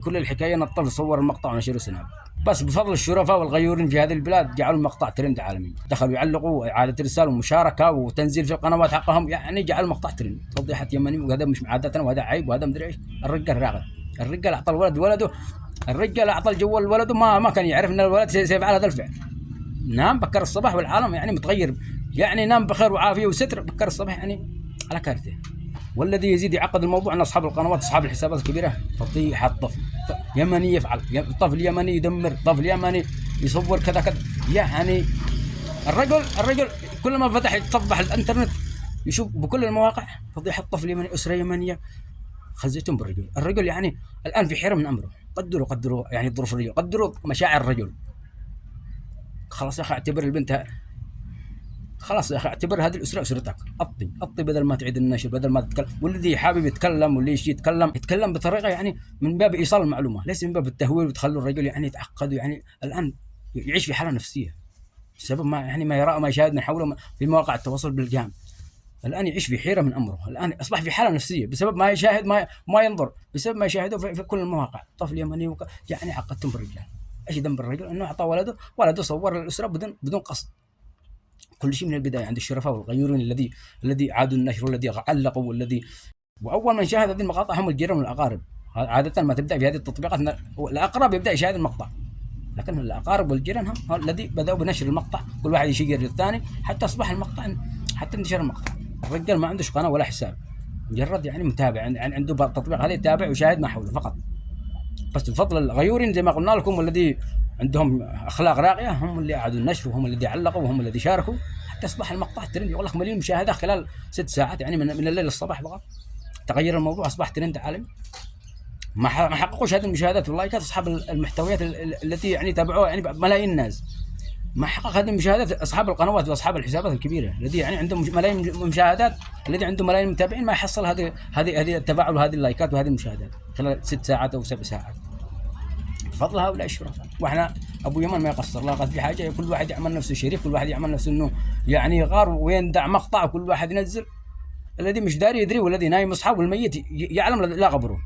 كل الحكايه ان الطفل صور المقطع ونشره سناب. بس بفضل الشرفاء والغيورين في هذه البلاد جعلوا المقطع ترند عالمي، دخلوا يعلقوا اعاده ارسال ومشاركه وتنزيل في القنوات حقهم، يعني جعلوا المقطع ترند. توضيحة يمني، وهذا مش عادتنا وهذا عيب وهذا مدري ايش. الرجال راغب، الرجال اعطى الولد ولده، الرجال اعطى الجوال لولده، ما كان يعرف ان الولد سيفعل هذا الفعل. نام بكر الصباح والعالم يعني متغير، يعني نام بخير وعافيه وستر، بكر الصباح يعني على كارثه. والذي يزيد يعقد الموضوع ان اصحاب القنوات اصحاب الحسابات الكبيره فضيحه الطفل يمني يفعل، طفل يمني يدمر، طفل يمني يصور كذا كذا. يعني الرجل كل ما فتح يتصفح الانترنت يشوف بكل المواقع فضيحه الطفل يمني، اسره يمنيه. خزيتم بالرجل، الرجل يعني الان في حيره من امره. قدروا يعني ظروف الرجل، قدروا مشاعر الرجل. خلاص يا اخي اعتبر البنت، خلاص يا اخي اعتبر هذه الاسره اسرتك. اطي بدل ما تعيد النشر، بدل ما تتكلم. والذي حابب يتكلم واللي يجي يتكلم بطريقه يعني من باب ايصال المعلومه، ليس من باب التهويل وتخلوا الرجل يعني يتعقد، يعني الان يعيش في حاله نفسيه بسبب ما يرى وما يشاهد من حوله في مواقع التواصل بالجام. الان يعيش في حيره من امره، الان اصبح في حاله نفسيه بسبب ما يشاهد، ما ينظر، بسبب ما يشاهده في كل المواقع. طفل يمني يعني عقدتم بالرجال. ايش ذنب الرجل انه اعطى ولده صور الاسره بدون قصد. كل شيء من البدايه عند الشرفاء والغيورين الذي عادوا النشر والذي علقوا والذي. واول من شاهد هذه المقاطع هم الجيران والاقارب. عاده ما تبدا في هذه التطبيقات الاقرب يبدا يشاهد المقطع، لكن الاقارب والجيران هم الذي بداوا بنشر المقطع، كل واحد يشير للثاني حتى اصبح المقطع، حتى انتشر المقطع. الرجال ما عندوش قناه ولا حساب، مجرد يعني متابع، يعني عنده تطبيق هذا يتابع ويشاهد ما حوله فقط. بس بفضل الغيورين زي ما قلنا لكم والذي عندهم اخلاق راقيه هم اللي اعادوا النشر وهم الذي علقوا وهم الذي شاركوا حتى اصبح المقطع ترند. يقول لك مليون مشاهده خلال 6 ساعات، يعني من الليل للصباح فقط. تغير الموضوع، اصبح ترند عالمي. ما حققوش هذه المشاهدات واللايكات اصحاب المحتويات التي يعني تابعوها يعني ملايين الناس. ما حقق هذه المشاهدات اصحاب القنوات واصحاب الحسابات الكبيره الذي يعني عندهم ملايين مشاهدات، الذي عنده ملايين متابعين ما يحصل هذه التفاعل وهذه اللايكات وهذه المشاهدات خلال 6 ساعات او 7 ساعات. بفضل هؤلاء الشرفاء. واحنا ابو يمن ما يقصر، لا قد في حاجه كل واحد يعمل نفسه شريف، كل واحد يعمل نفسه انه يعني غار ويندع مقطع، وكل واحد ينزل. الذي مش داري يدري، والذي نايم يصحى، والميت يعلم لا غبره.